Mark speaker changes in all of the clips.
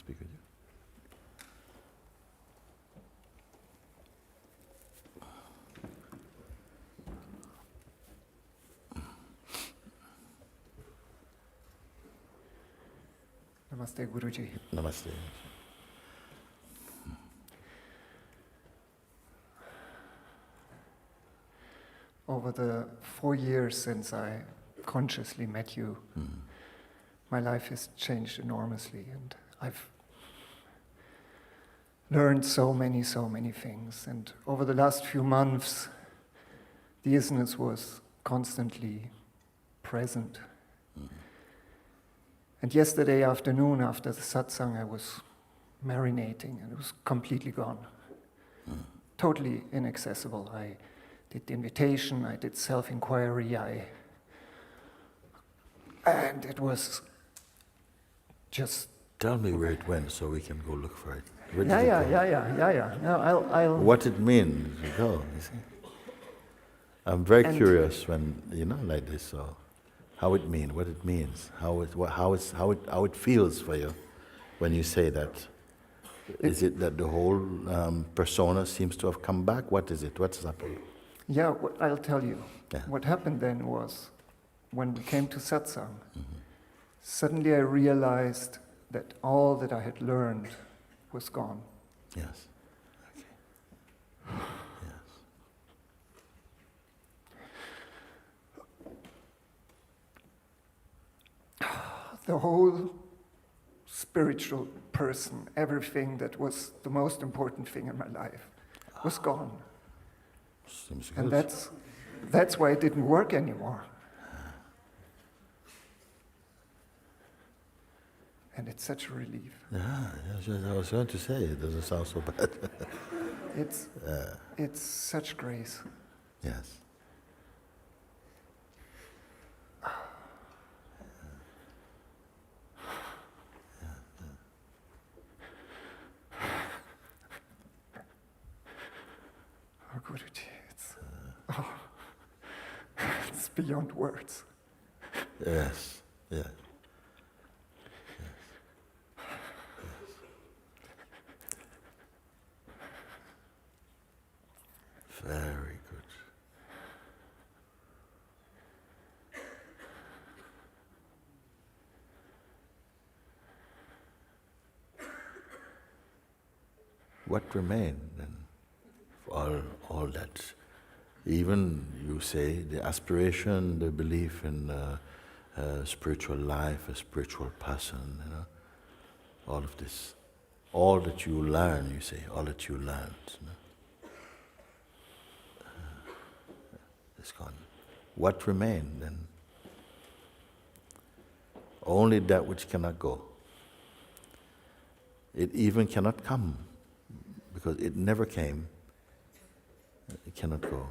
Speaker 1: speak with you.
Speaker 2: Namaste, Guruji.
Speaker 1: Namaste.
Speaker 2: Over the 4 years since I consciously met you, my life has changed enormously, and I've learned so many things. And over the last few months, the isness was constantly present. And yesterday afternoon, after the satsang, I was marinating, and it was completely gone. Totally inaccessible. I did the invitation, I did self-inquiry, and it was just...
Speaker 1: Tell me where it went so we can go look for it. Where did
Speaker 2: Yeah. No, I'll...
Speaker 1: What it means, you go, you see. I'm very curious when, like this, so how it means, what it means, how it feels for you when you say that. Is it that the whole persona seems to have come back? What is it? What's happening?
Speaker 2: Yeah, I'll tell you.
Speaker 1: Yeah.
Speaker 2: What happened then was, when we came to satsang, suddenly I realized that all that I had learned was gone.
Speaker 1: Yes. Okay. Yes.
Speaker 2: The whole spiritual person, everything that was the most important thing in my life, was gone.
Speaker 1: Seems
Speaker 2: And
Speaker 1: good.
Speaker 2: that's why it didn't work anymore. And it's such a relief.
Speaker 1: Yeah, I was going to say, it doesn't sound so bad.
Speaker 2: It's such grace.
Speaker 1: Yes.
Speaker 2: Oh, Guruji, it's beyond words.
Speaker 1: Yes. Yeah. Very good. What remained then? All that, even you say the aspiration, the belief in spiritual life, a spiritual person, all of this, all that you learn, you say, all that you learned, it's gone. What remained then? Only that which cannot go. It even cannot come, because it never came. It cannot go.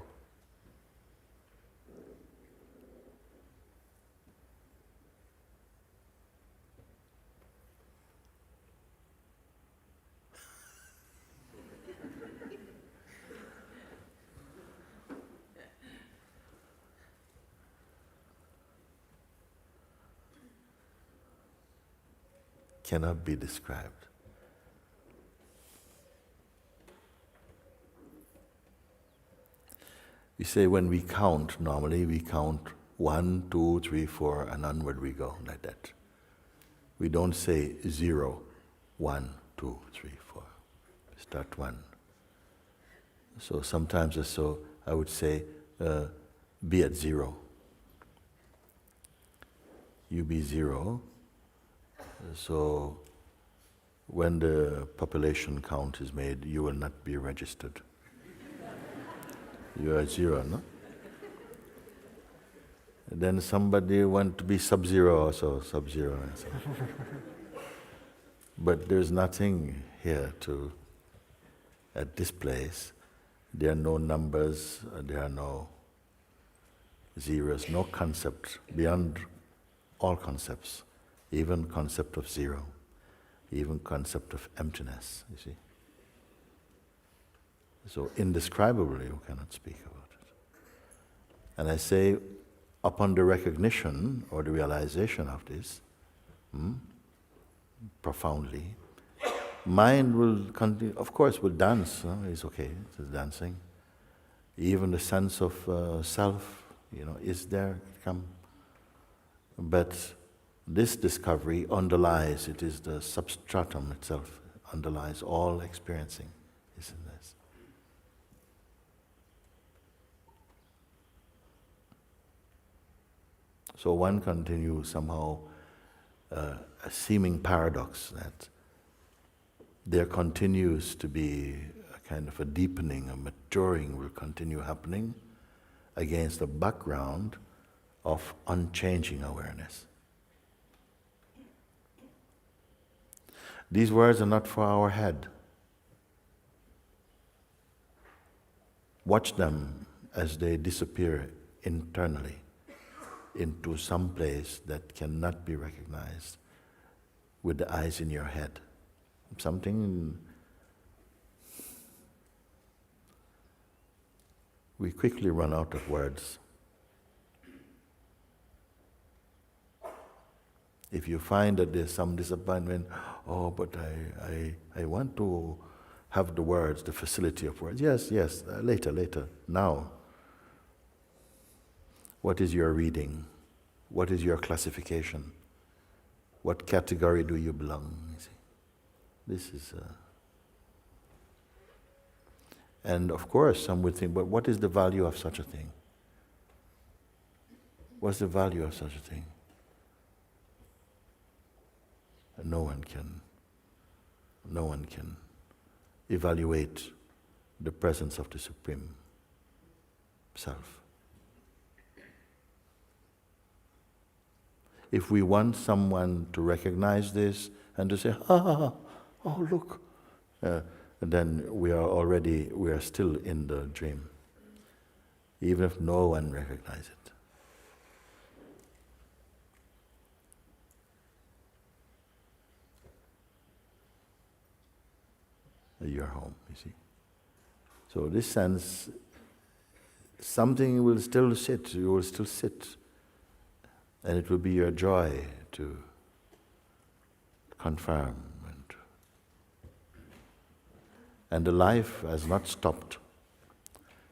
Speaker 1: Cannot be described. We say when we count, normally we count 1, 2, 3, 4, and onward we go, like that. We don't say 0, 1, 2, 3, 4. We start 1. So sometimes I would say, be at 0. You be 0. So when the population count is made, you will not be registered. You are 0, no? And then somebody want to be sub-zero also, sub-zero and so. But there's nothing here at this place, there are no numbers, there are no zeros, no concept beyond all concepts, even concept of 0, even concept of emptiness, you see. So indescribably you cannot speak about it. And I say, upon the recognition or the realization of this, profoundly, Mind will continue, of course, will dance. It's okay, it's dancing. Even the sense of self, is there. But this discovery underlies. It is the substratum itself. Underlies all experiencing. Is in this. So one continues somehow a seeming paradox that there continues to be a kind of a deepening, a maturing will continue happening against a background of unchanging awareness. These words are not for our head. Watch them as they disappear internally into some place that cannot be recognized with the eyes in your head. We quickly run out of words. If you find that there's some disappointment, but I want to have the words, the facility of words. Yes, later, now. What is your reading? What is your classification? What category do you belong? You see? This is... And of course, some would think, but what is the value of such a thing? What's the value of such a thing? And no one can evaluate the presence of the Supreme Self. If we want someone to recognize this and to say, look, then we are still in the dream, even if no one recognizes it. You're home, you see. So this sense, something will still sit, you will still sit, and it will be your joy to confirm. And the life has not stopped.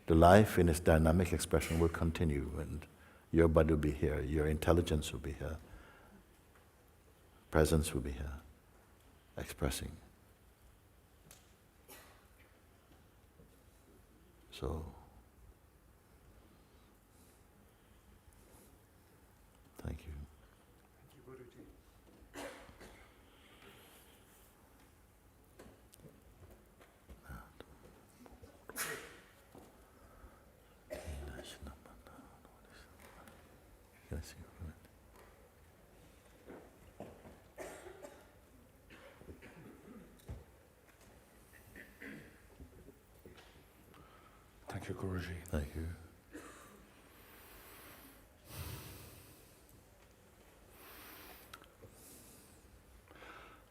Speaker 1: The life in its dynamic expression will continue, and your body will be here, your intelligence will be here, presence will be here, expressing. So, thank you.
Speaker 3: Thank you, Guruji.
Speaker 1: Thank you.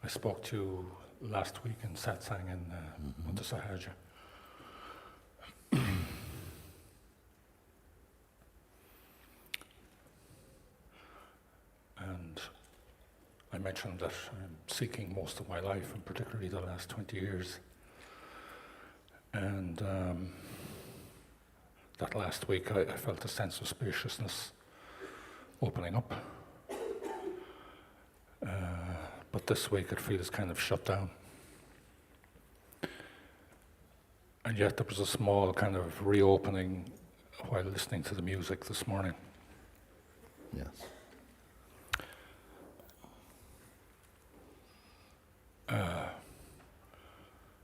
Speaker 3: I spoke to you last week in satsang in Sahaja. And I mentioned that I'm seeking most of my life, and particularly the last 20 years. And that last week I felt a sense of spaciousness opening up. But this week it feels kind of shut down. And yet there was a small kind of reopening while listening to the music this morning.
Speaker 1: Yes.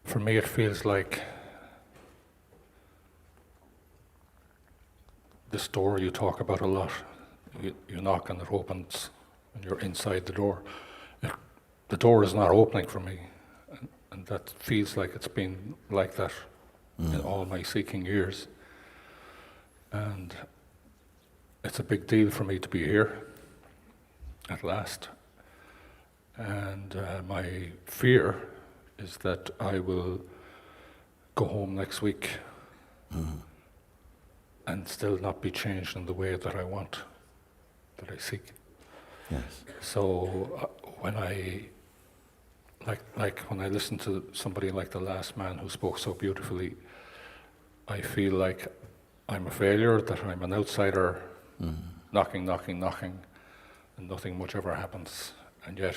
Speaker 3: For me it feels like this door you talk about a lot. You knock and it opens and you're inside the door. The door is not opening for me, and that feels like it's been like that in all my seeking years. And it's a big deal for me to be here at last. And my fear is that I will go home next week and still not be changed in the way that I want, that I seek.
Speaker 1: Yes.
Speaker 3: So when I Like when I listen to somebody like the last man who spoke so beautifully, I feel like I'm a failure, that I'm an outsider, knocking, and nothing much ever happens. And yet,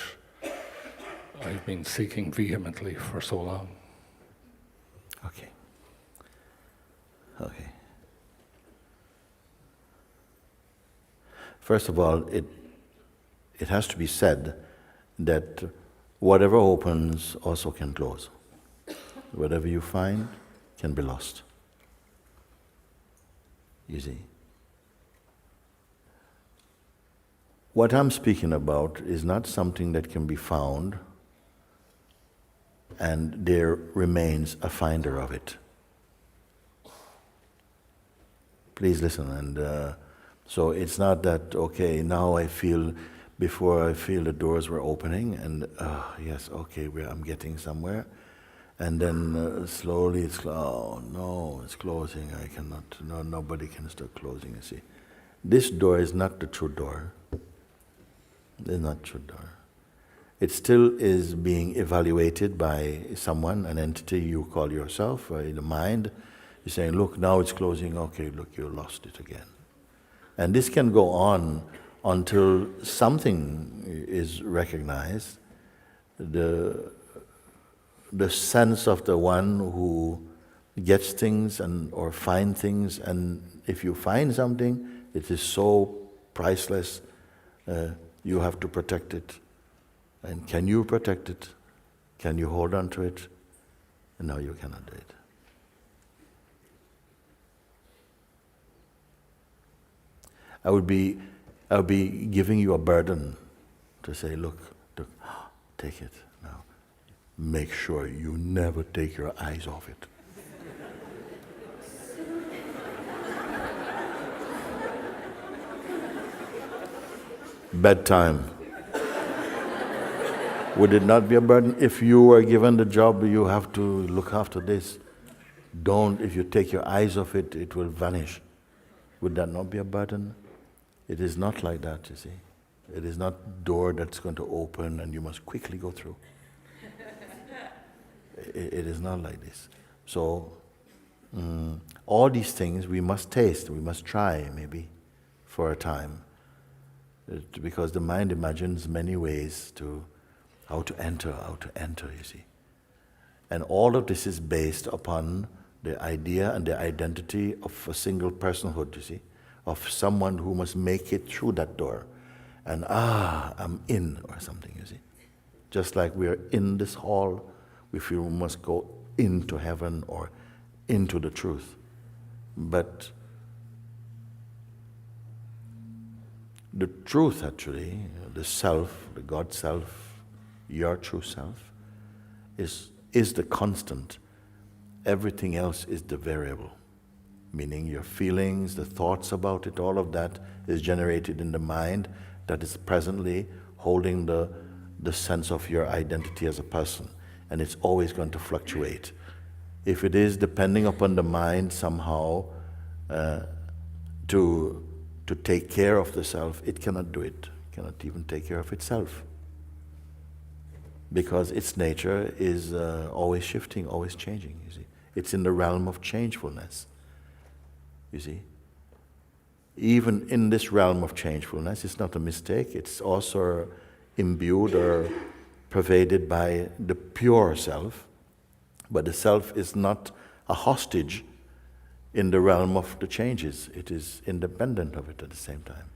Speaker 3: I've been seeking vehemently for so long.
Speaker 1: Okay. Okay. First of all, it has to be said that whatever opens also can close. Whatever you find can be lost. You see. What I'm speaking about is not something that can be found and there remains a finder of it. Please listen. And so it's not that, okay, now I feel, before I feel the doors were opening and yes, okay, I'm getting somewhere. And then slowly it's, oh no, it's closing, I cannot, no, nobody can start closing, you see. This door is not the true door. It's not true door. It still is being evaluated by someone, an entity you call yourself, or in the mind. You're saying, look, now it's closing, okay, look, you lost it again. And this can go on until something is recognized. The sense of the one who gets things or finds things, and if you find something, it is so priceless, you have to protect it. And can you protect it? Can you hold on to it? No, you cannot do it. I would be giving you a burden to say, look, take it now. Make sure you never take your eyes off it. Bedtime. Would it not be a burden? If you were given the job, you have to look after this. If you take your eyes off it, it will vanish. Would that not be a burden? It is not like that, you see. It is not a door that's going to open and you must quickly go through. It is not like this. So, all these things we must taste, we must try maybe for a time. Because the mind imagines many ways to how to enter, you see. And all of this is based upon the idea and the identity of a single personhood, you see, of someone who must make it through that door. And I'm in, or something, you see. Just like we are in this hall, we feel we must go into heaven or into the truth. But the truth, actually, the self, the God self, your true self, is the constant. Everything else is the variable. Meaning your feelings, the thoughts about it, all of that is generated in the mind that is presently holding the sense of your identity as a person. And it's always going to fluctuate. If it is depending upon the mind somehow to take care of the self, it cannot do it. It cannot even take care of itself. Because its nature is always shifting, always changing, you see. It's in the realm of changefulness, you see. Even in this realm of changefulness, it's not a mistake, it's also imbued or pervaded by the pure self, but the self is not a hostage in the realm of the changes. It is independent of it at the same time.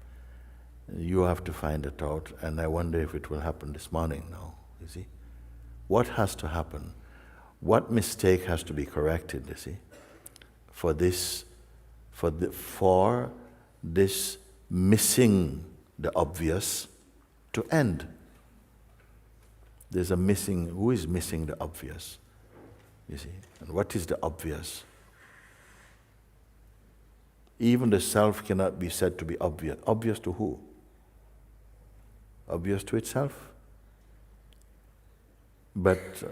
Speaker 1: You have to find it out, and I wonder if it will happen this morning now, you see. What has to happen? What mistake has to be corrected, you see, for this missing the obvious to end? There's a missing, who is missing the obvious? You see, and what is the obvious? Even the self cannot be said to be obvious. Obvious to who? Obvious to itself. But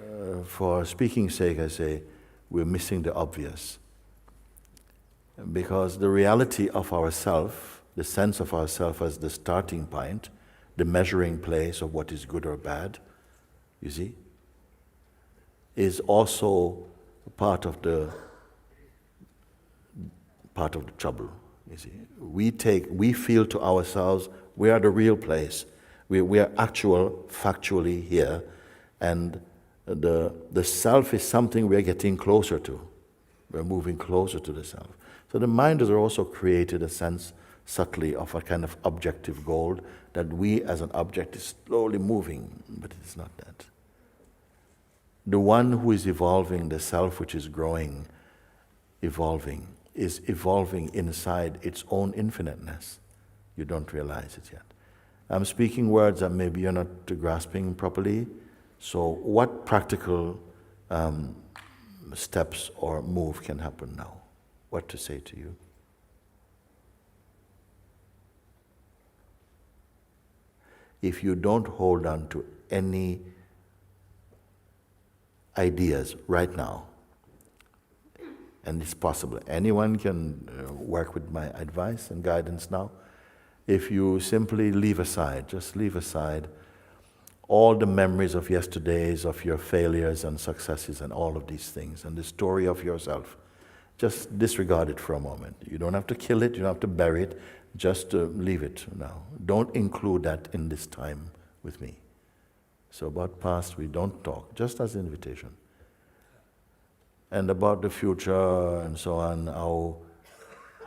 Speaker 1: for speaking's sake, I say, we're missing the obvious. Because the reality of ourself, the sense of ourself as the starting point, the measuring place of what is good or bad, you see, is also part of the trouble. You see, we feel to ourselves we are the real place. We are factually here, and the self is something we are getting closer to. We're moving closer to the self. So the mind has also created a sense, subtly, of a kind of objective goal that we as an object is slowly moving, but it is not that. The one who is evolving, the self which is growing, evolving, is evolving inside its own infiniteness. You don't realize it yet. I'm speaking words that maybe you're not grasping properly. So what practical steps or move can happen now? What to say to you? If you don't hold on to any ideas right now, and it's possible, anyone can work with my advice and guidance now. If you simply just leave aside all the memories of yesterdays, of your failures and successes and all of these things, and the story of yourself, just disregard it for a moment. You don't have to kill it, you don't have to bury it, just leave it now. Don't include that in this time with me. So about past, we don't talk, just as an invitation. And about the future and so on,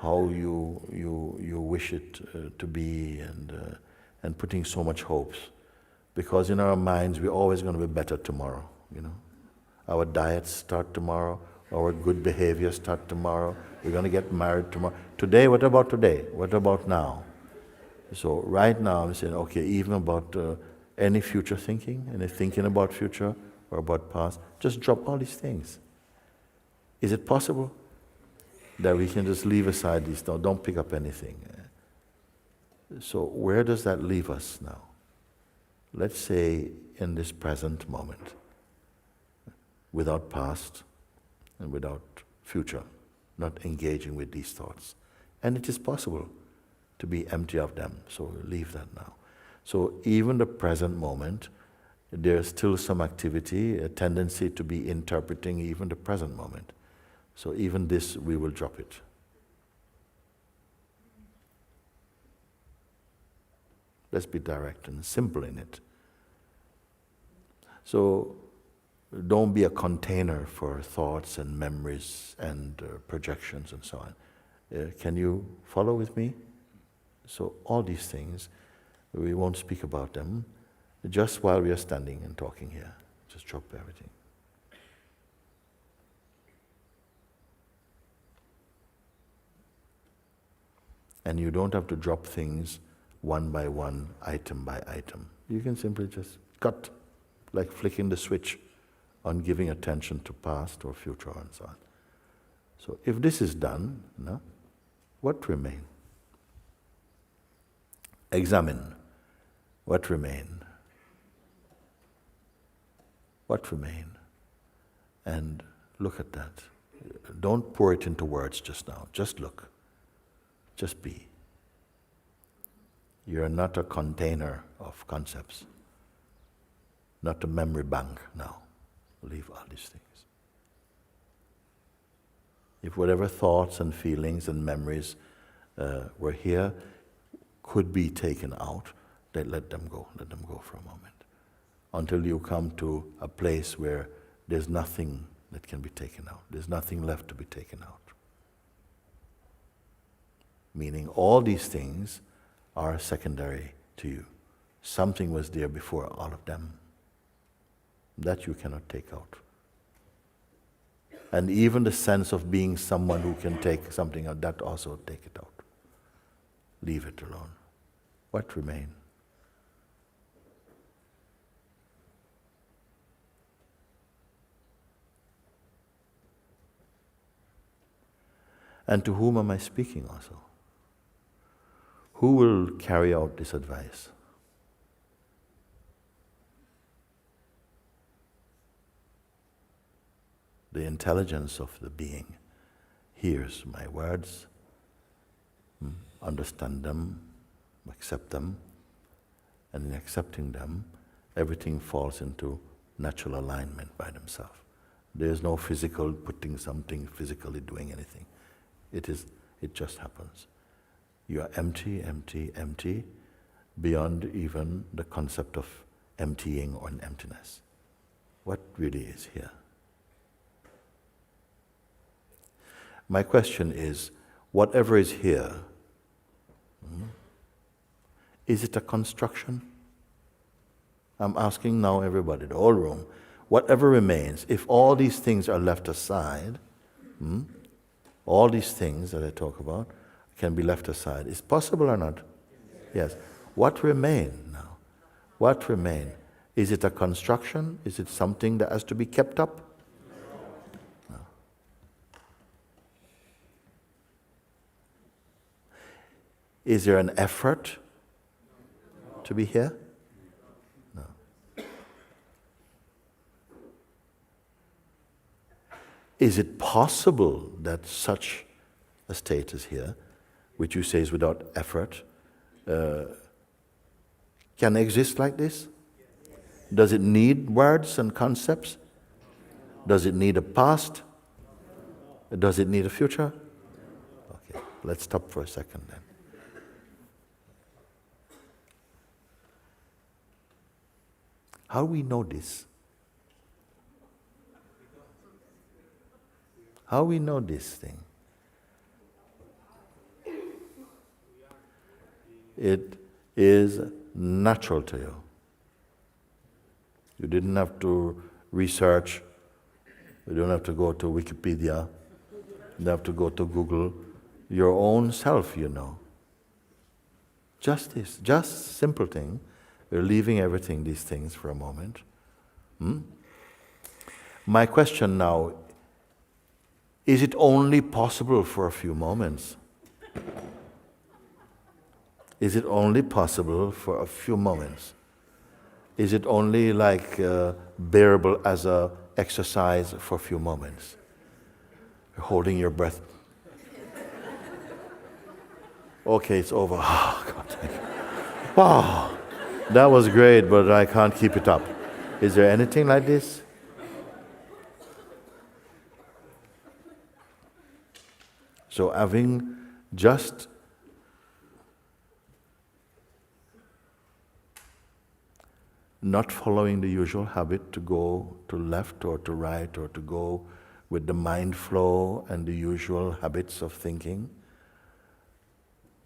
Speaker 1: how you wish it to be, and putting so much hopes. Because in our minds, we're always going to be better tomorrow, you know. Our diets start tomorrow, our good behavior start tomorrow, we're going to get married tomorrow. Today, what about today? What about now? So right now, I'm saying, okay, even about any future thinking, any thinking about future or about past, just drop all these things. Is it possible that we can just leave aside these? Don't pick up anything. So where does that leave us now? Let's say in this present moment, without past and without future, not engaging with these thoughts. And it is possible to be empty of them, so leave that now. So even the present moment, there's still some activity, a tendency to be interpreting even the present moment. So even this, we will drop it. Let's be direct and simple in it. So don't be a container for thoughts and memories and projections and so on. Can you follow with me? So all these things, we won't speak about them just while we are standing and talking here. Just drop everything. And you don't have to drop things one by one, item by item. You can simply just cut, like flicking the switch on giving attention to past or future and so on. So if this is done, no, what remain? Examine what remain. What remain? And look at that. Don't pour it into words just now. Just look. Just be. You're not a container of concepts, not a memory bank now. Leave all these things. If whatever thoughts and feelings and memories were here could be taken out, then let them go for a moment. Until you come to a place where there's nothing that can be taken out. There's nothing left to be taken out. Meaning all these things are secondary to you. Something was there before all of them. That you cannot take out. And even the sense of being someone who can take something out, that also take it out. Leave it alone. What remain? And to whom am I speaking also? Who will carry out this advice? The intelligence of the being hears my words, understand them, accept them, and in accepting them, everything falls into natural alignment by themselves. There's no physical putting something, physically doing anything. It just happens. You are empty, empty, empty, beyond even the concept of emptying or an emptiness. What really is here? My question is, whatever is here, is it a construction? I'm asking now everybody, the whole room, whatever remains, if all these things are left aside, all these things that I talk about can be left aside. Is possible or not? Yes. What remain now? What remain? Is it a construction? Is it something that has to be kept up? No. Is there an effort to be here? No. Is it possible that such a state is here, which you say is without effort, can exist like this? Does it need words and concepts? Does it need a past? Does it need a future? Okay, let's stop for a second then. How do we know this? How we know this thing? It is natural to you. You didn't have to research. You don't have to go to Wikipedia. You don't have to go to Google. Your own self, you know. Just this, just simple thing. We're leaving everything, these things, for a moment. My question now, is it only possible for a few moments? Is it only possible for a few moments? Is it only like bearable as a exercise for a few moments? You're holding your breath. Okay, it's over. Oh, God, thank you. Wow, that was great, but I can't keep it up. Is there anything like this? So having just not following the usual habit to go to left or to right or to go with the mind flow and the usual habits of thinking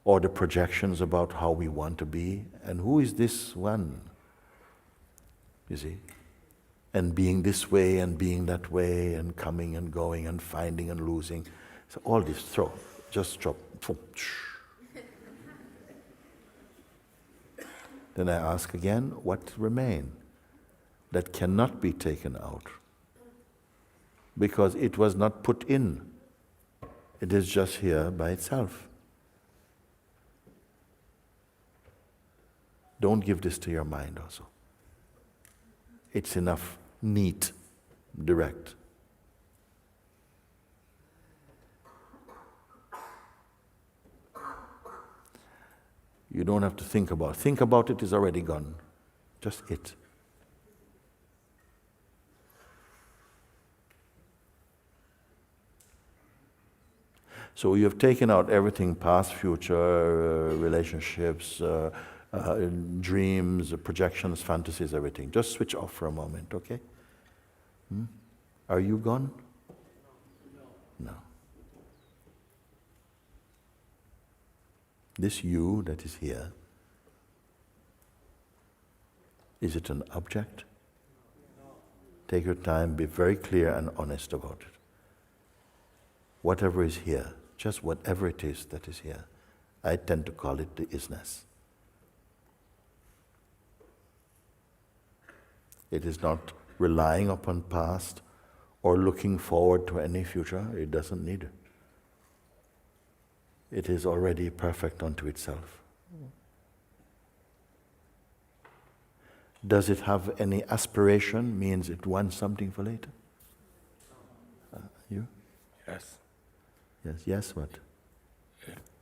Speaker 1: or the projections about how we want to be and who is this one, you see, and being this way and being that way and coming and going and finding and losing. So all this, just drop. Then I ask again, what remain that cannot be taken out? Because it was not put in. It is just here by itself. Don't give this to your mind also. It's enough, neat, direct. You don't have to think about it. Think about it is already gone. Just it. So you have taken out everything, past, future, relationships, dreams, projections, fantasies, everything. Just switch off for a moment, okay? Are you gone? No. This you that is here, is it an object? Take your time, be very clear and honest about it. Whatever is here, just whatever it is that is here, I tend to call it the isness. It is not relying upon past or looking forward to any future. It doesn't need it. It is already perfect unto itself. Does it have any aspiration? Means it wants something for later? You?
Speaker 3: Yes.
Speaker 1: Yes. Yes. What?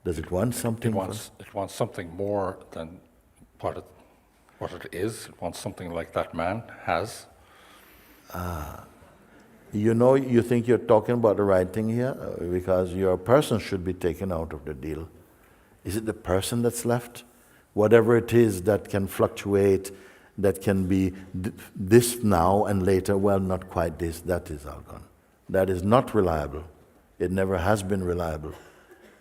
Speaker 1: Does it want something?
Speaker 3: It wants something more than what it is. It wants something like that man has.
Speaker 1: You know, you think you're talking about the right thing here because your person should be taken out of the deal. Is it the person that's left? Whatever it is that can fluctuate, that can be this now and later, well, not quite this, that is all gone. That is not reliable. It never has been reliable.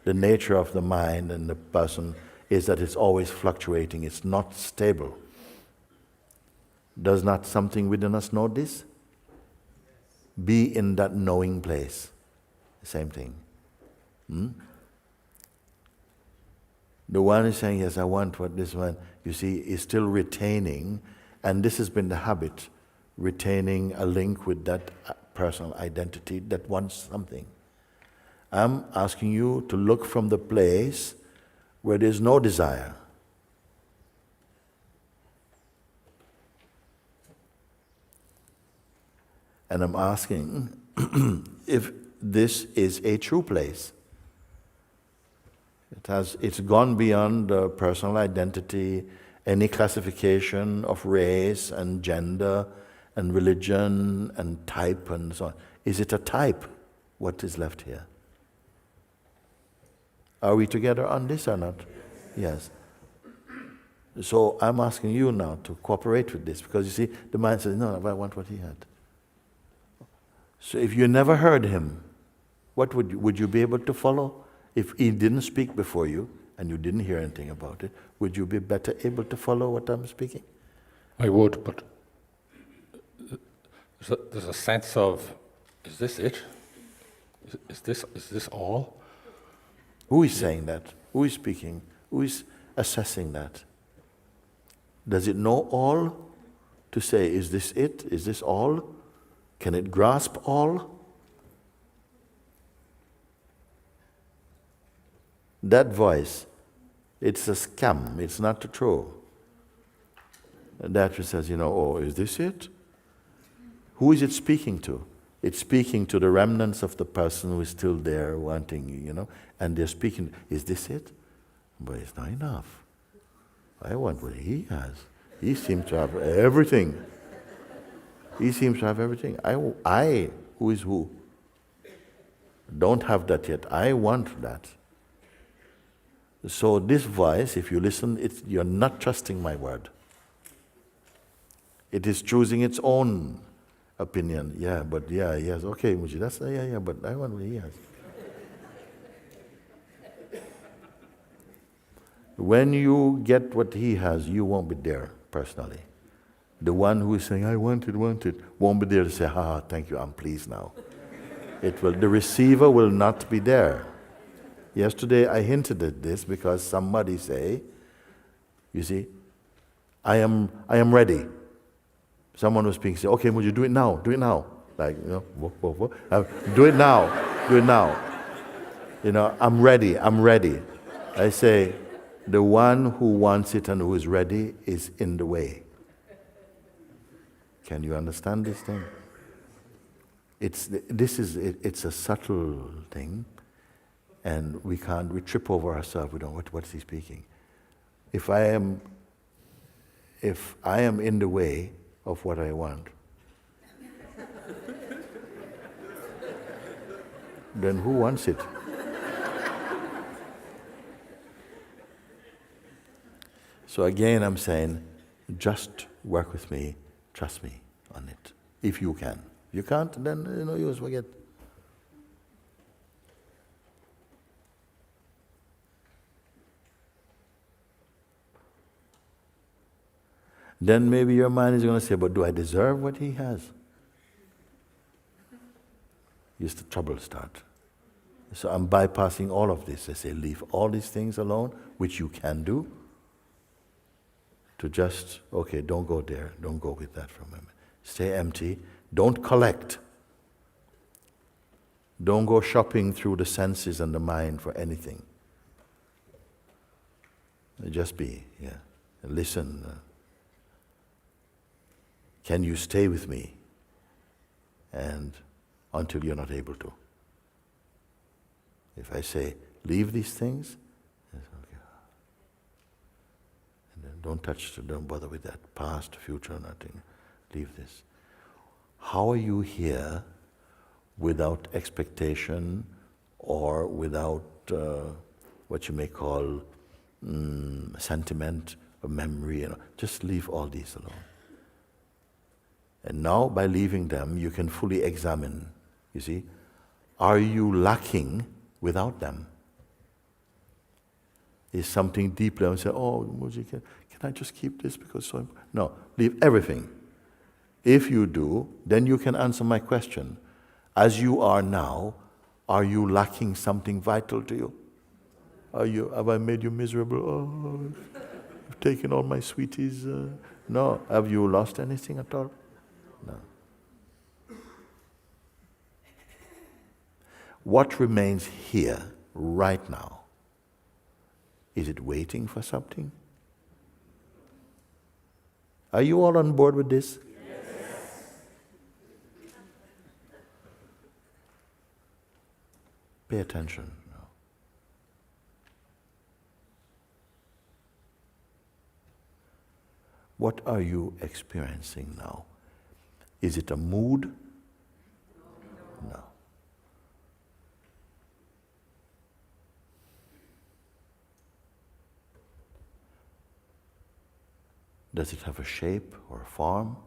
Speaker 1: The nature of the mind and the person is that it's always fluctuating. It's not stable. Does not something within us know this? Be in that knowing place. Same thing. The one is saying, yes, I want what this one, you see, is still retaining, and this has been the habit, retaining a link with that personal identity that wants something. I'm asking you to look from the place where there's no desire. And I'm asking if this is a true place. It's gone beyond the personal identity, any classification of race and gender and religion and type and so on. Is it a type, what is left here? Are we together on this or not? Yes. So I'm asking you now to cooperate with this, because you see, the mind says, no, I want what he had. So if you never heard him, what would you be able to follow? If he didn't speak before you and you didn't hear anything about it, would you be better able to follow what I'm speaking?
Speaker 3: I would, but there's a sense of, is this it? Is this all?
Speaker 1: Who is saying that? Who is speaking? Who is assessing that? Does it know all to say, is this it? Is this all? Can it grasp all? That voice, it's a scam, it's not the truth. That which says, oh, is this it? Who is it speaking to? It's speaking to the remnants of the person who is still there wanting, and they're speaking, is this it? But it's not enough. I want what he has. He seems to have everything. He seems to have everything. I, who is who, don't have that yet. I want that. So this voice, if you listen, you're not trusting my word. It is choosing its own opinion. Yeah, but yeah, yes, okay, Mooji, that's, yeah, but I want what he has. When you get what he has, you won't be there personally. The one who is saying, I want it, won't be there to say, thank you, I'm pleased now. The receiver will not be there. Yesterday I hinted at this because somebody say, you see, I am ready. Someone was speaking, say, okay, would you do it now? Like, do it now. I'm ready. I say, the one who wants it and who is ready is in the way. Can you understand this thing? It's a subtle thing, and we trip over ourselves. We don't. What's he speaking? If I am in the way of what I want, then who wants it? So again, I'm saying, just work with me. Trust me on it, if you can. If you can't, then no use, forget. Then maybe your mind is going to say, but do I deserve what he has? Here's the trouble start. So I'm bypassing all of this. I say, leave all these things alone, which you can do, to just, okay, don't go there, don't go with that for a moment. Stay empty, don't collect. Don't go shopping through the senses and the mind for anything. Just be, listen. Can you stay with me? And until you're not able to. If I say, leave these things, okay. And then don't bother with that. Past, future, nothing. Leave this. How are you here without expectation or without what you may call sentiment or memory. Just leave all these alone. And now by leaving them, you can fully examine, you see, are you lacking without them? Is something deeply, I say, oh, Mooji, can I just keep this because so important? No, leave everything. If you do, then you can answer my question. As you are now, are you lacking something vital to you? Have I made you miserable? Oh, I've taken all my sweeties. No. Have you lost anything at all? No. What remains here, right now? Is it waiting for something? Are you all on board with this?
Speaker 4: Yes.
Speaker 1: Pay attention. What are you experiencing now? Is it a mood? No. Does it have a shape or a form?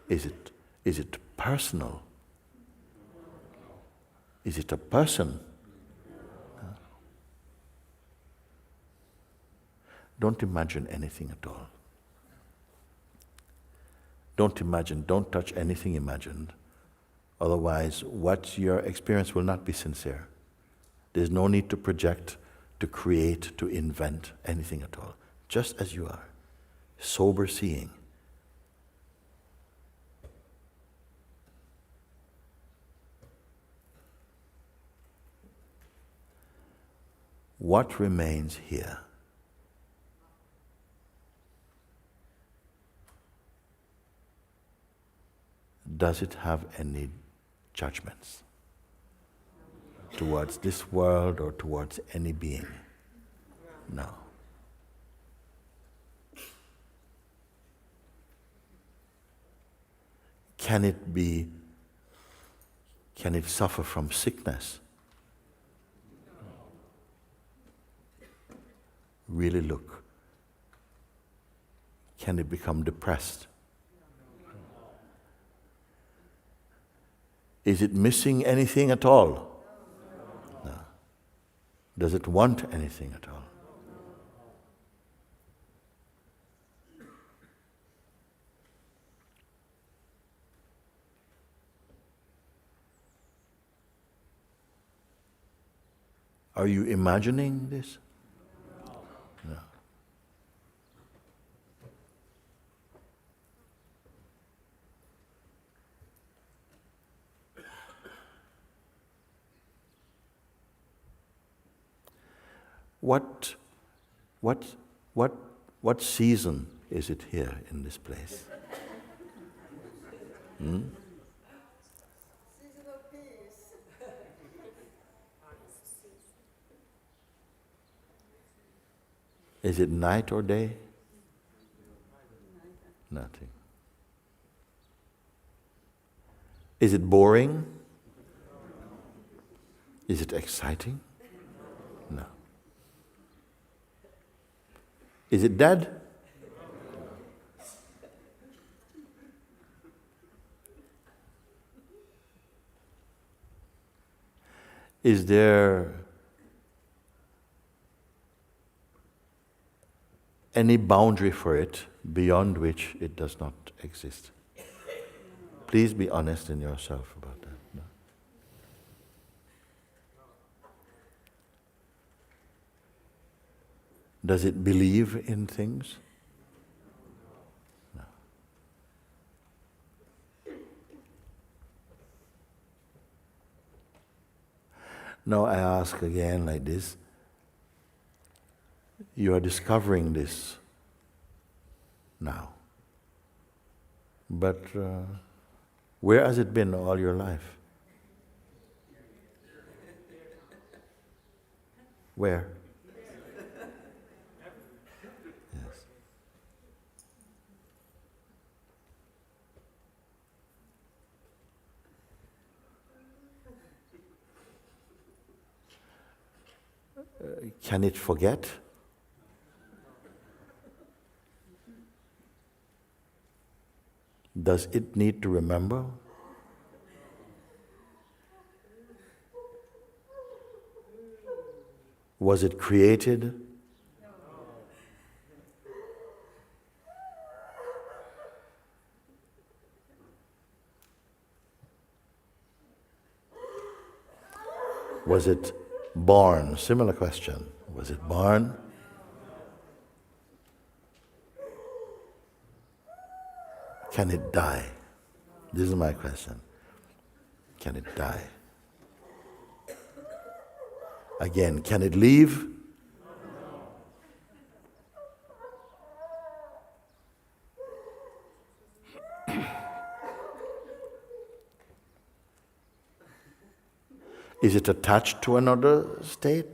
Speaker 1: Is it personal? Is it a person? Don't imagine anything at all. Don't imagine, don't touch anything imagined. Otherwise, what your experience will not be sincere. There's no need to project, to create, to invent anything at all. Just as you are. Sober seeing. What remains here? Does it have any judgments towards this world or towards any being? No. Can it suffer from sickness? Really look. Can it become depressed? Is it missing anything at all? No. Does it want anything at all? Are you imagining this? No. What season is it here in this place?
Speaker 4: Season of peace.
Speaker 1: Is it night or day? Nothing. Is it boring? Is it exciting? No. Is it dead? Is there any boundary for it beyond which it does not exist? Please be honest in yourself about that. No. Does it believe in things? No. Now I ask again like this. You are discovering this now. But where has it been all your life? Where? Yes. can it forget? Does it need to remember? Was it created? Was it born? Similar question. Was it born? Can it die? This is my question. Can it die? Again, can it leave? Is it attached to another state?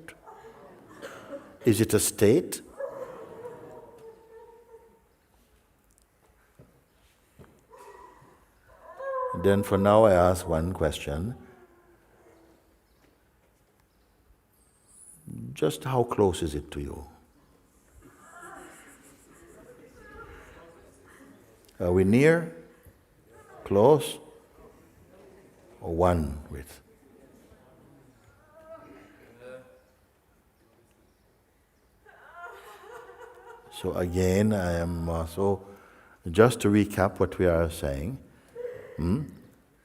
Speaker 1: Is it a state? Then for now I ask one question. Just how close is it to you? Are we near, close, or one with? So again, I am also, just to recap what we are saying,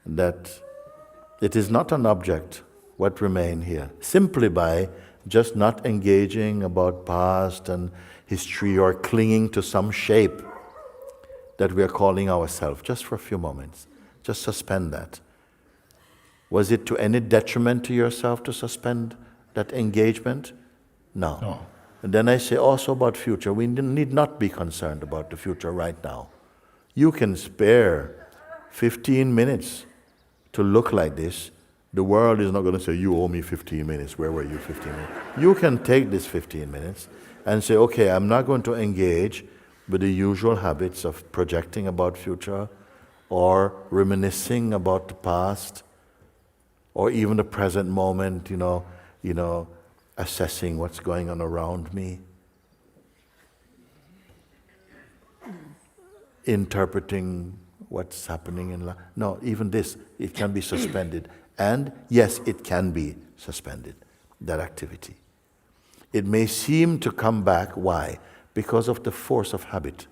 Speaker 1: that it is not an object what remain here, simply by just not engaging about past and history or clinging to some shape that we are calling ourselves, just for a few moments. Just suspend that. Was it to any detriment to yourself to suspend that engagement? No. And then I say also about future, we need not be concerned about the future right now. You can spare 15 minutes to look like this. The world is not going to say, you owe me 15 minutes, where were you 15 minutes? You can take this 15 minutes and say, okay, I'm not going to engage with the usual habits of projecting about future or reminiscing about the past or even the present moment, assessing what's going on around me, interpreting what's happening in life. No, even this, it can be suspended. And yes, it can be suspended, that activity. It may seem to come back. Why? Because of the force of habit.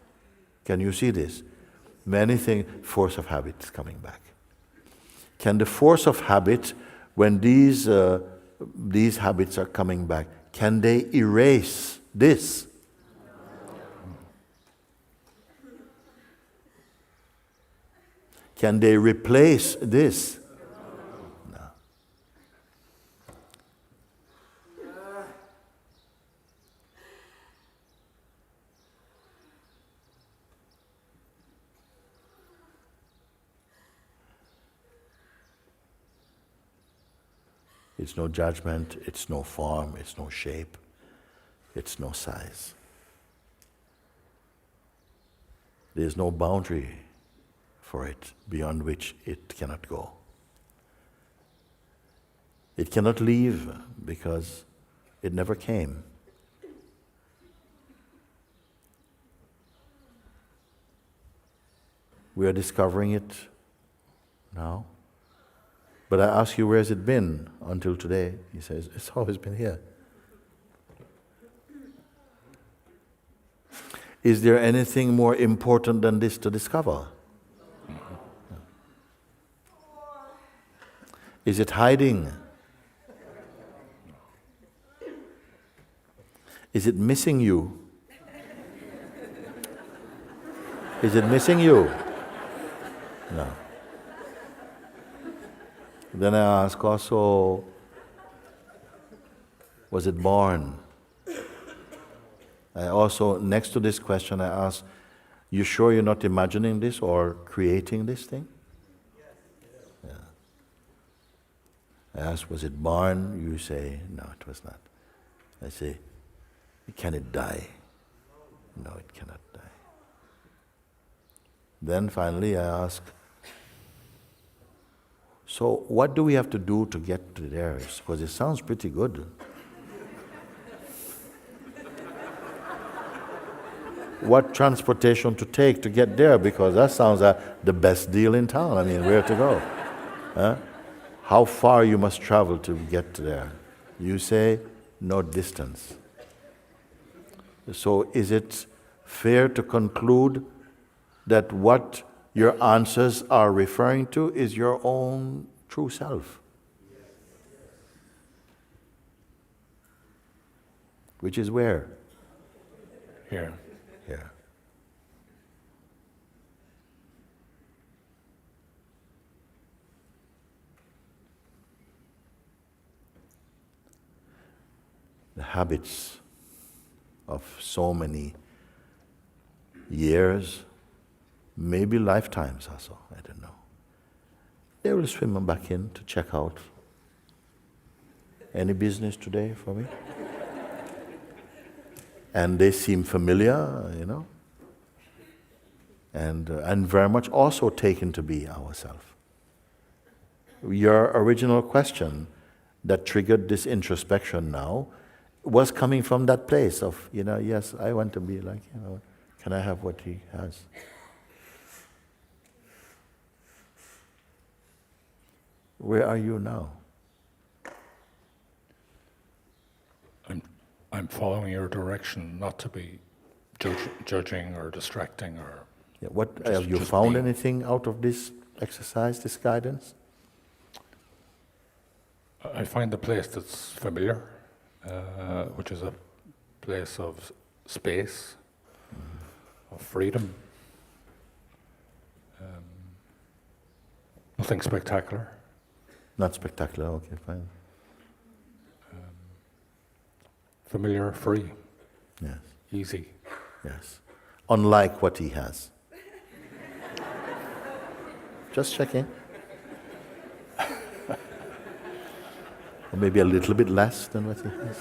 Speaker 1: Can you see this? Many things, force of habit is coming back. Can the force of habit, when these habits are coming back, can they erase this? Can they replace this? No. It's no judgment, it's no form, it's no shape, it's no size. There's no boundary for it beyond which it cannot go. It cannot leave because it never came. We are discovering it now. But I ask you, where has it been until today? He says, it's always been here. Is there anything more important than this to discover? Is it hiding? Is it missing you? Is it missing you? No. Then I ask also, was it born? I also, next to this question, I ask, you sure you're not imagining this or creating this thing? Yeah. I ask, was it born? You say, no, it was not. I say, can it die? No, it cannot die. Then finally I ask, so what do we have to do to get to there? Because it sounds pretty good. what transportation to take to get there, because that sounds like the best deal in town. I mean, where to go? Huh? How far you must travel to get there? You say no distance. So is it fair to conclude that what your answers are referring to is your own true self? Which is where?
Speaker 3: Here.
Speaker 1: Here. The habits of so many years, maybe lifetimes also, I don't know. They will swim back in to check out. Any business today for me? And they seem familiar, you know, and very much also taken to be ourselves. Your original question that triggered this introspection now was coming from that place of, you know, yes, I want to be like, you know, can I have what he has? Where are you now?
Speaker 3: I'm following your direction, not to be judging or distracting or.
Speaker 1: Yeah, what have you found anything out of this exercise, this guidance?
Speaker 3: I find a place that's familiar, which is a place of space, of freedom. Nothing spectacular.
Speaker 1: Not spectacular, okay, fine.
Speaker 3: Familiar, free,
Speaker 1: Yes,
Speaker 3: easy.
Speaker 1: yes. Unlike what he has. Just checking. Or maybe a little bit less than what he has.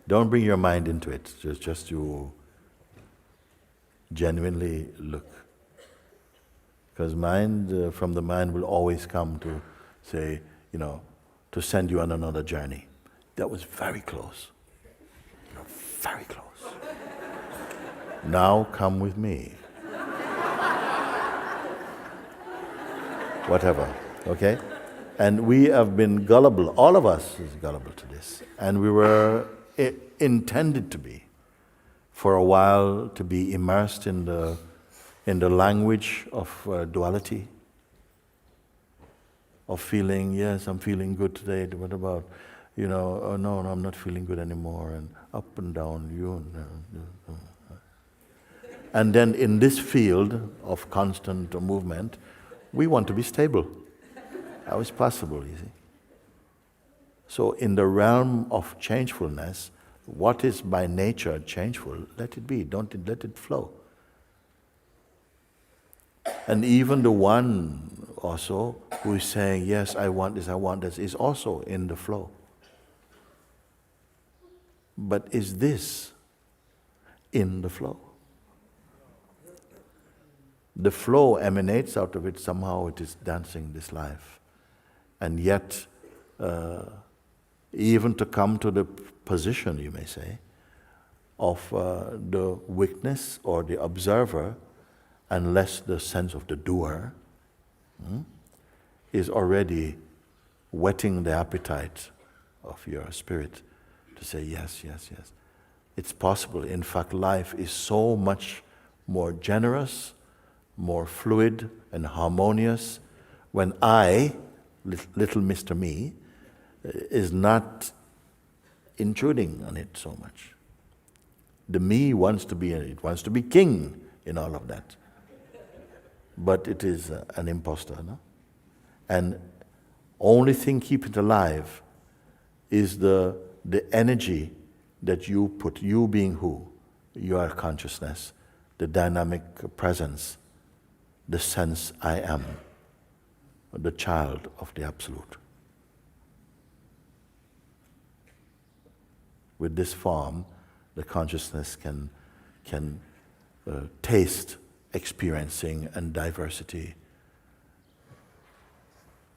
Speaker 1: Don't bring your mind into it. Just you genuinely look. Because mind, from the mind will always come to say, you know, to send you on another journey. That was very close. You're very close. Now come with me. Whatever, okay? And we have been gullible, all of us is gullible to this. And we were intended to be, for a while, to be immersed in the language of duality, of feeling, yes, I'm feeling good today, what about, you know, oh no, I'm not feeling good anymore, and up and down, and then in this field of constant movement, we want to be stable. How is possible, you see? So in the realm of changefulness, what is by nature changeful, let it be, let it flow. And even the one also who is saying, yes, I want this, is also in the flow. But is this in the flow? The flow emanates out of it, somehow it is dancing this life. And yet, even to come to the position, you may say, of the witness or the observer, and less the sense of the doer, is already whetting the appetite of your spirit to say, yes, yes, yes. It's possible. In fact, life is so much more generous, more fluid and harmonious when I, little Mr. Me, is not intruding on it so much. The me wants to be in it, wants to be king in all of that. But it is an imposter, no? And only thing keep it alive is the energy that you put, you being who? Your consciousness, the dynamic presence, the sense I am, the child of the Absolute. With this form, the consciousness can taste experiencing and diversity.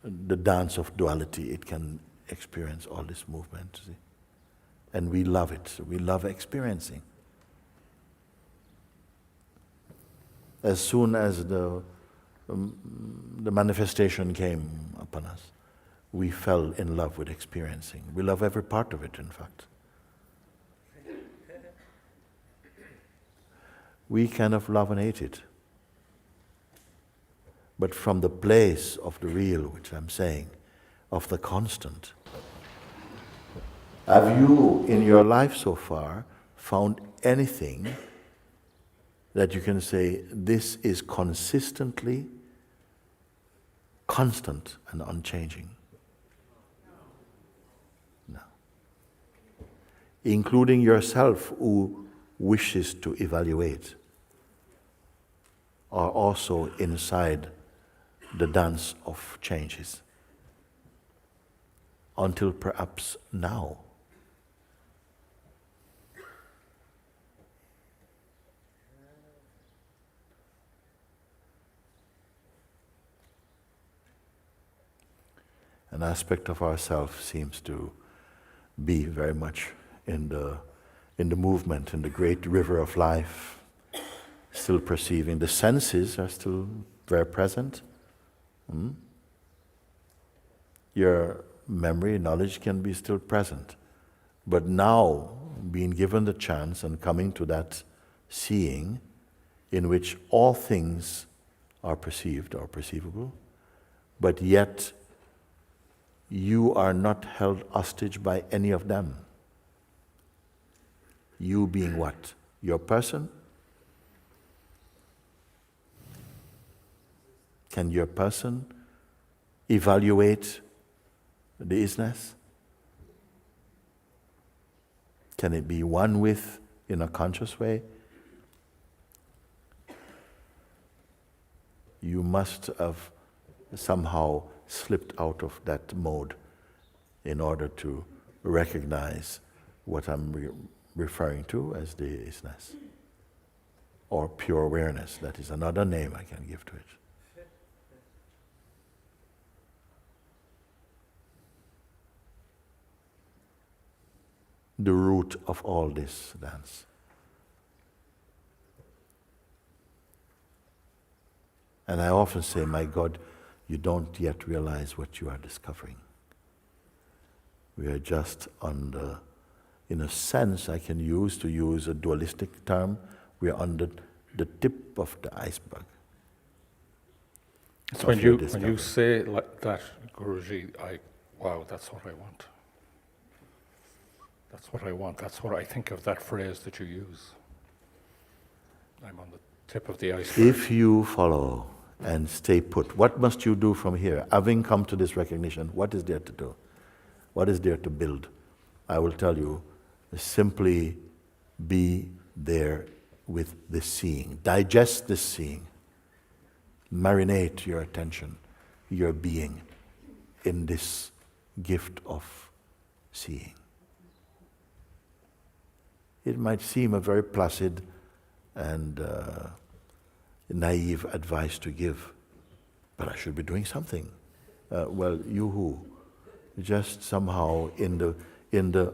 Speaker 1: The dance of duality, it can experience all this movement. See? And we love it. We love experiencing. As soon as the manifestation came upon us, we fell in love with experiencing. We love every part of it, in fact. We kind of love and hate it. But from the place of the real, which I'm saying, of the constant, have you in your life so far found anything that you can say, this is consistently constant and unchanging? No. Including yourself, who wishes to evaluate, are also inside the dance of changes. Until perhaps now. An aspect of ourself seems to be very much in the movement, in the great river of life, still perceiving. The senses are still very present. Your memory, knowledge can be still present. But now, being given the chance and coming to that seeing in which all things are perceived or perceivable, but yet you are not held hostage by any of them. You being what? Your person? Can your person evaluate the isness? Can it be one with in a conscious way? You must have somehow slipped out of that mode in order to recognize what I'm referring to as the isness, or pure awareness. That is another name I can give to it. The root of all this dance. And I often say, my God, you don't yet realize what you are discovering. We are just on the, in a sense I can use a dualistic term, we are on the tip of the iceberg.
Speaker 3: It's when you say like that, Guruji, wow, that's what I want. That's what I want. That's what I think of that phrase that you use. I'm on the tip of the iceberg.
Speaker 1: If you follow and stay put, what must you do from here? Having come to this recognition, what is there to do? What is there to build? I will tell you, simply be there with the seeing. Digest the seeing. Marinate your attention, your being in this gift of seeing. It might seem a very placid and naive advice to give, but I should be doing something. Well, you who? Just somehow in the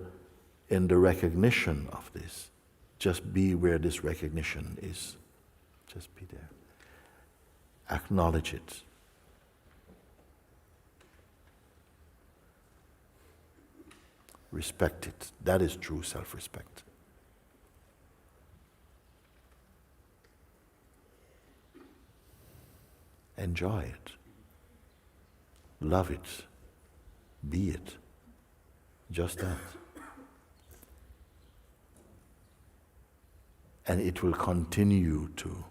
Speaker 1: recognition of this, just be where this recognition is. Just be there. Acknowledge it. Respect it. That is true self-respect. Enjoy it. Love it. Be it. Just that. And it will continue to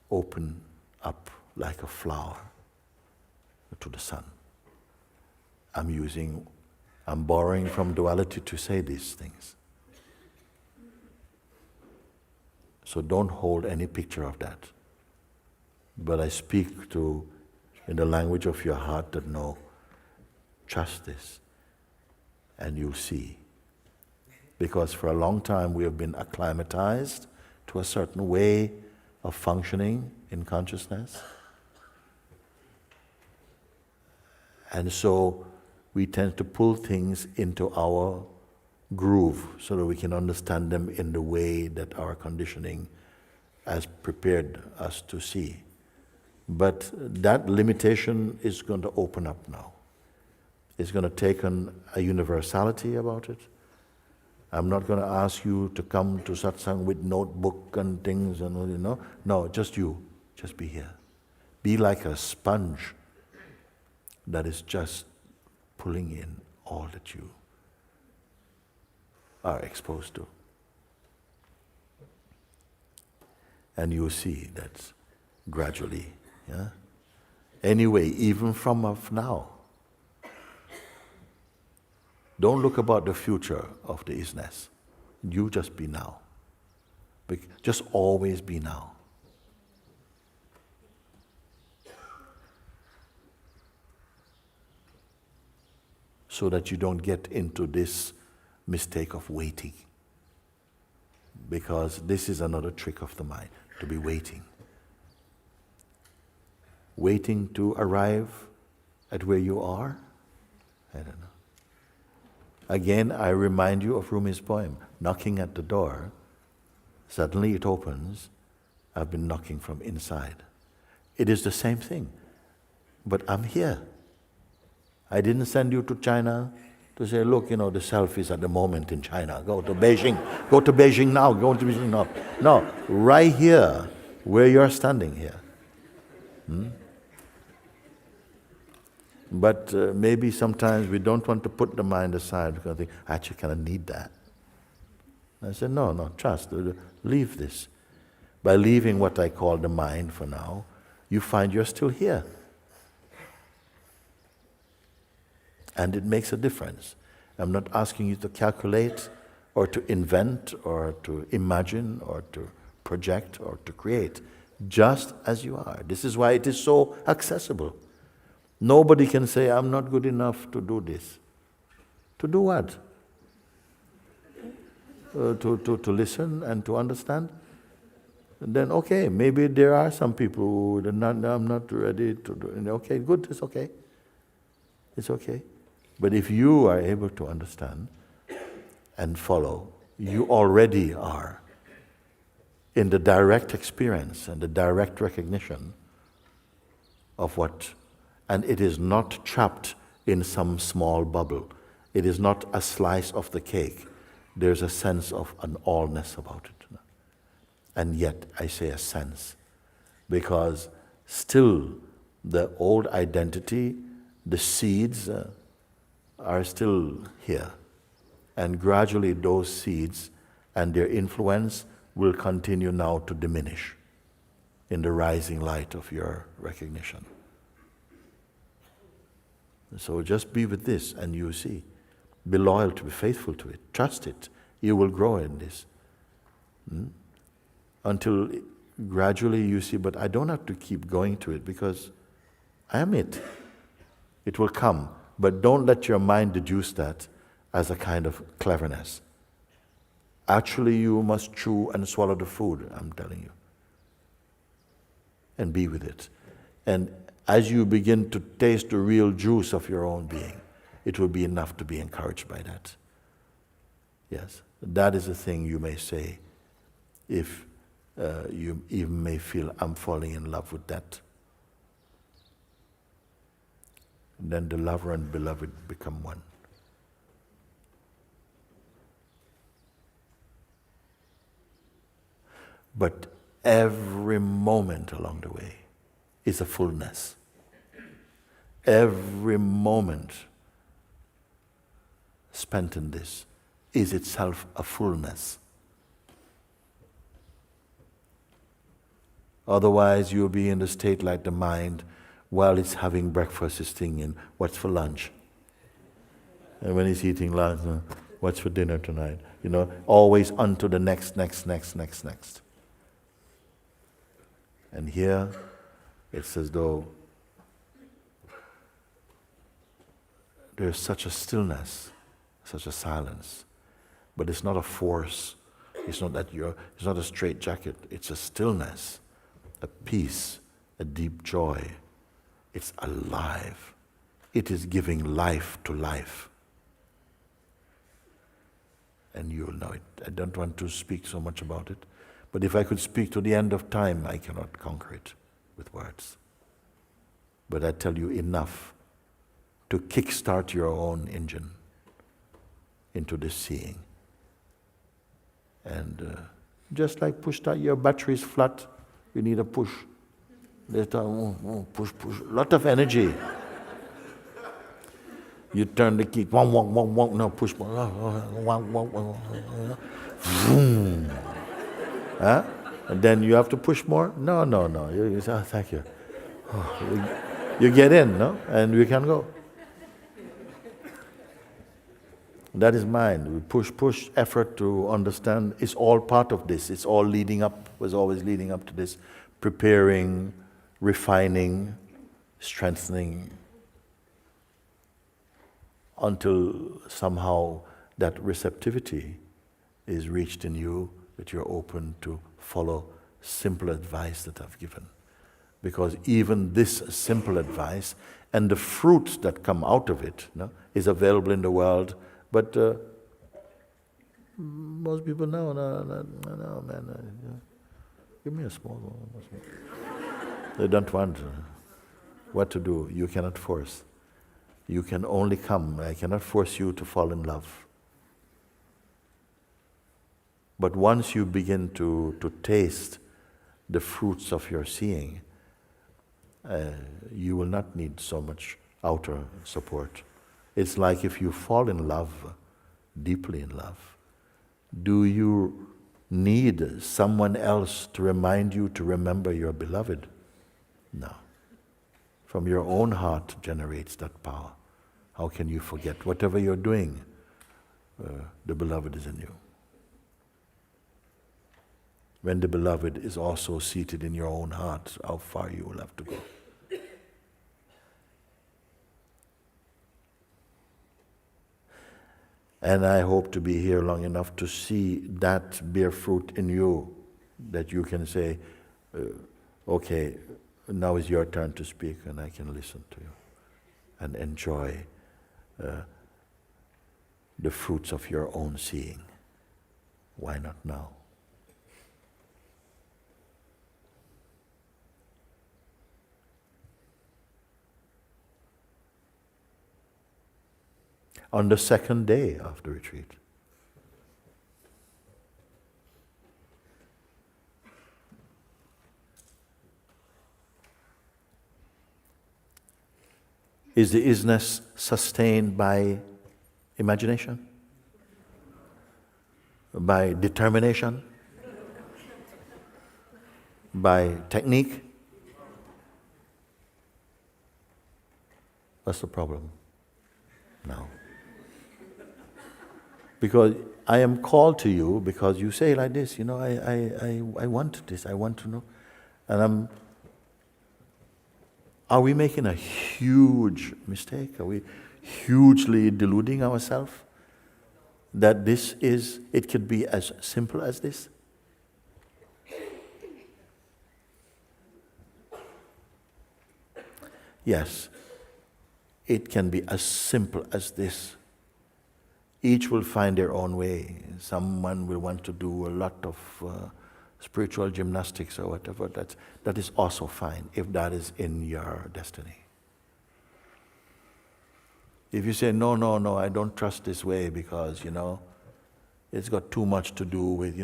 Speaker 1: open up like a flower to the sun. I'm borrowing from duality to say these things. So don't hold any picture of that. But I speak to, in the language of your heart, that no, trust this, and you'll see. Because for a long time we have been acclimatized to a certain way of functioning in consciousness. And so we tend to pull things into our groove so that we can understand them in the way that our conditioning has prepared us to see. But that limitation is going to open up now. It's going to take on a universality about it. I'm not going to ask you to come to satsang with notebook and things and No, just you. Just be here. Be like a sponge that is just pulling in all that you are exposed to. And you'll see that gradually, yeah? Anyway, even from of now, don't look about the future of the isness. You just be now. Just always be now. So that you don't get into this mistake of waiting. Because this is another trick of the mind, to be waiting. Waiting to arrive at where you are? I don't know. Again, I remind you of Rumi's poem, knocking at the door, suddenly it opens, I've been knocking from inside. It is the same thing, but I'm here. I didn't send you to China to say, look, the self is at the moment in China. Go to Beijing. Go to Beijing now. Go to Beijing now. No, right here, where you're standing here. But maybe sometimes we don't want to put the mind aside because we think, I actually kind of need that. I said, no, trust. Leave this. By leaving what I call the mind for now, you find you're still here. And it makes a difference. I'm not asking you to calculate or to invent or to imagine or to project or to create, just as you are. This is why it is so accessible. Nobody can say, I'm not good enough to do this. To do what? To listen and to understand? And then, okay, maybe there are some people who are not, I'm not ready to do it. Okay, good, it's okay. It's okay. But if you are able to understand and follow, you already are in the direct experience and the direct recognition of what, and it is not trapped in some small bubble. It is not a slice of the cake. There's a sense of an allness about it. And yet, I say a sense, because still the old identity, the seeds are still here. And gradually those seeds and their influence will continue now to diminish in the rising light of your recognition. So just be with this and you see. Be loyal to, be faithful to it. Trust it. You will grow in this. Until gradually you see, but I don't have to keep going to it because I am it. It will come. But don't let your mind deduce that as a kind of cleverness. Actually, you must chew and swallow the food, I'm telling you. And be with it. And as you begin to taste the real juice of your own being, it will be enough to be encouraged by that. Yes, that is the thing you may say if you even may feel, I'm falling in love with that. And then the lover and beloved become one. But every moment along the way is a fullness. Every moment spent in this is itself a fullness. Otherwise, you'll be in the state like the mind while it's having breakfast, is thinking, what's for lunch? And when it's eating lunch, what's for dinner tonight? Always on to the next. And here, it's as though there's such a stillness, such a silence. But it's not a force. It's not it's not a straitjacket. It's a stillness, a peace, a deep joy. It's alive. it is giving life to life. And you'll know it. I don't want to speak so much about it, but if I could speak to the end of time, I cannot conquer it with words. But I tell you enough to kickstart your own engine into this seeing. And just like push that, your battery is flat, you need a push. Push, push, lot of energy. You turn the key, no, push, vroom. Huh? And then you have to push more? No. You say, oh, thank you. Oh, you get in, no? And we can go. That is mind. We push, effort to understand. It's all part of this. It's all leading up, was always leading up to this. Preparing, refining, strengthening, until somehow that receptivity is reached in you, that you're open to follow simple advice that I've given. Because even this simple advice and the fruits that come out of it, no, is available in the world, but most people know, no, man, give me a small one. They don't want what to do. You cannot force. You can only come. I cannot force you to fall in love. But once you begin to taste the fruits of your seeing, you will not need so much outer support. It's like if you fall in love, deeply in love, do you need someone else to remind you to remember your beloved? No. From your own heart generates that power. How can you forget? Whatever you're doing, the beloved is in you. When the beloved is also seated in your own heart, how far you will have to go. And I hope to be here long enough to see that bear fruit in you, that you can say, okay, now is your turn to speak, and I can listen to you and enjoy the fruits of your own seeing. Why not now? On the second day of the retreat, is the isness sustained by imagination? By determination? By technique? That's the problem. No. Because I am called to you because you say like this, I want this, I want to know. And are we making a huge mistake? Are we hugely deluding ourselves? That it could be as simple as this? Yes, it can be as simple as this. Each will find their own way. Someone will want to do a lot of spiritual gymnastics or whatever. That is also fine, if that is in your destiny. If you say, no, I don't trust this way because, it's got too much to do with,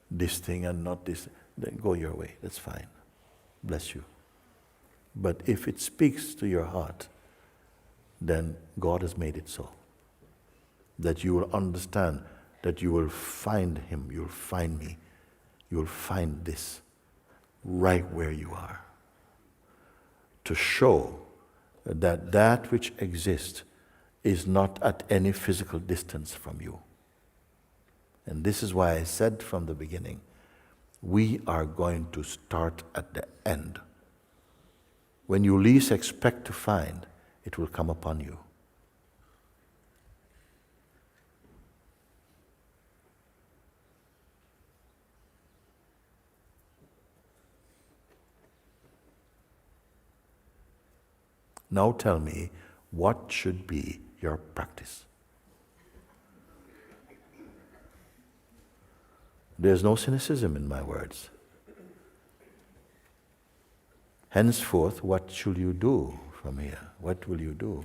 Speaker 1: this thing and not this, then go your way. That's fine. Bless you. But if it speaks to your heart, then God has made it so. That you will understand, that you will find Him, you'll find me, you'll find this right where you are. To show that that which exists is not at any physical distance from you. And this is why I said from the beginning, we are going to start at the end. When you least expect to find, it will come upon you. Now tell me, what should be your practice. There's no cynicism in my words. Henceforth, what should you do from here? What will you do?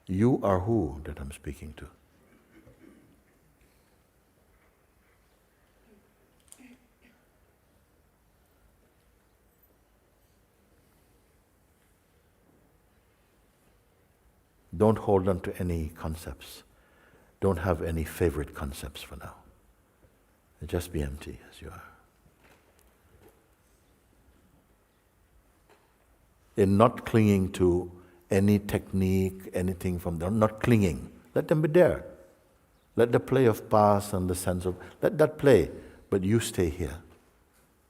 Speaker 1: You are who that I'm speaking to? Don't hold on to any concepts. Don't have any favorite concepts for now. Just be empty as you are. In not clinging to any technique, anything from them, not clinging. Let them be there. Let the play of past and the sense of, let that play, but you stay here.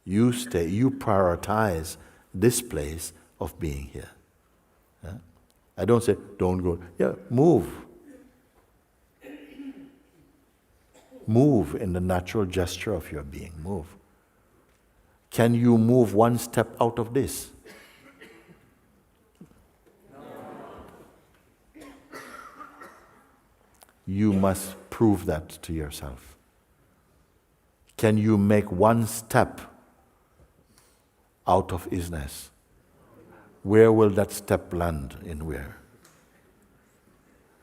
Speaker 1: You stay, you prioritize this place of being here. Yeah? I don't say, don't go. Yeah, move. Move in the natural gesture of your being. Move. Can you move one step out of this? You must prove that to yourself. Can you make one step out of isness? Where will that step land? In where?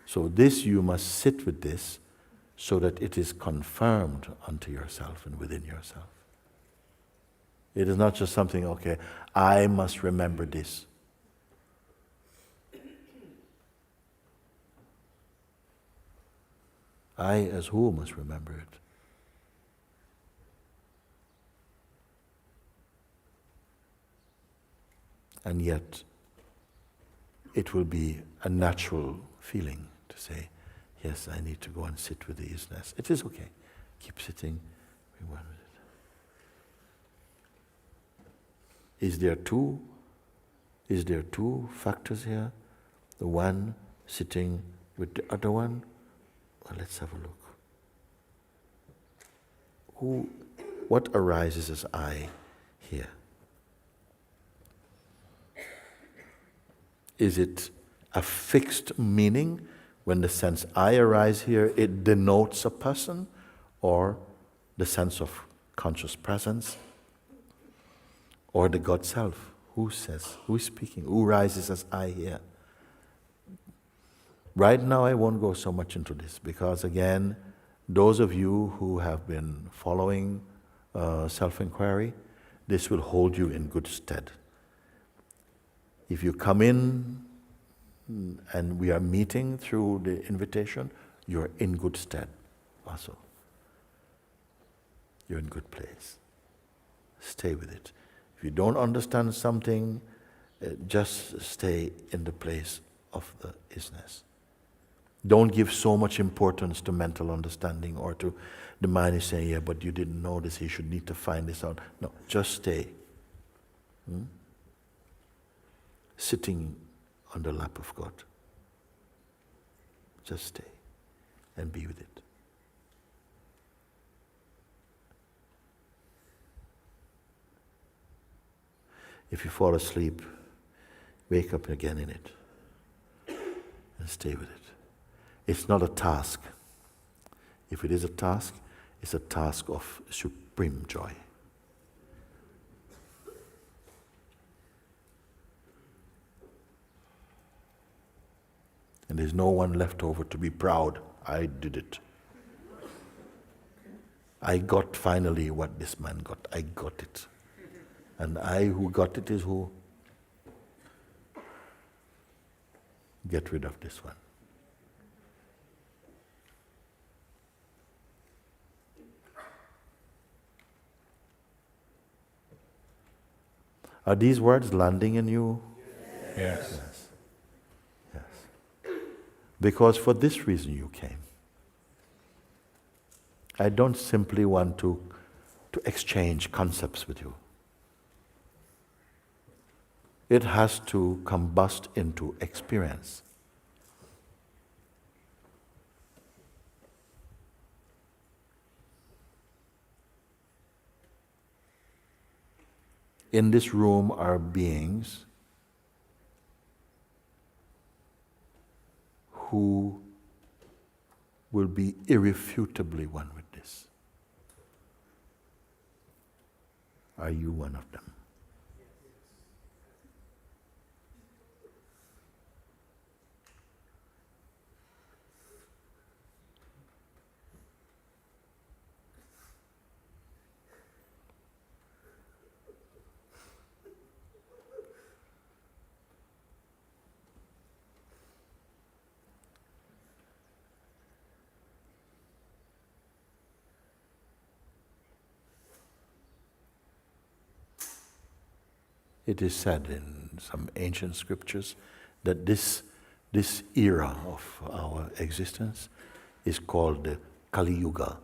Speaker 1: So this, you must sit with this so that it is confirmed unto yourself and within yourself. It is not just something, okay, I must remember this. I, as who, must remember it. And yet, it will be a natural feeling to say, yes, I need to go and sit with the isness. It is okay. Keep sitting. Be one with it. Is there two factors here? The one sitting with the other one? Well, let's have a look. What arises as I here? Is it a fixed meaning? When the sense I arise here, it denotes a person, or the sense of conscious presence, or the God self? Who says? Who is speaking? Who rises as I here? Right now I won't go so much into this because, again, those of you who have been following self-inquiry, this will hold you in good stead. If you come in and we are meeting through the invitation, you're in good stead also. You're in good place. Stay with it. If you don't understand something, just stay in the place of the isness. Don't give so much importance to mental understanding or to the mind is saying, yeah, but you didn't know this, you should need to find this out. No, just stay. Sitting on the lap of God. Just stay and be with it. If you fall asleep, wake up again in it and stay with it. It's not a task. If it is a task, it's a task of supreme joy. And there's no one left over to be proud. I did it. I got finally what this man got. I got it. And I who got it is who? Get rid of this one. Are these words landing in you?
Speaker 3: Yes.
Speaker 1: Yes. Because for this reason you came. I don't simply want to exchange concepts with you. It has to combust into experience. In this room are beings who will be irrefutably one with this. Are you one of them? It is said in some ancient scriptures that this era of our existence is called the Kali Yuga,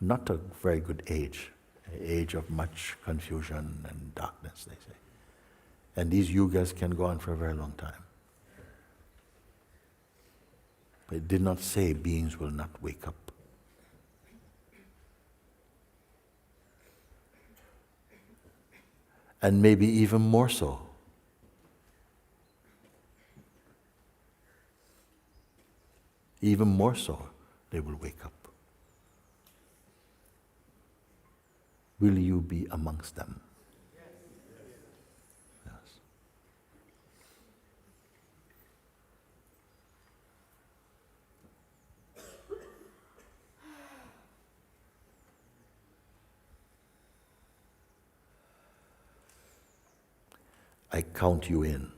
Speaker 1: not a very good age, an age of much confusion and darkness, they say. And these yugas can go on for a very long time. But it did not say beings will not wake up. And maybe even more so. Even more so, they will wake up. Will you be amongst them? Yes. I count you in.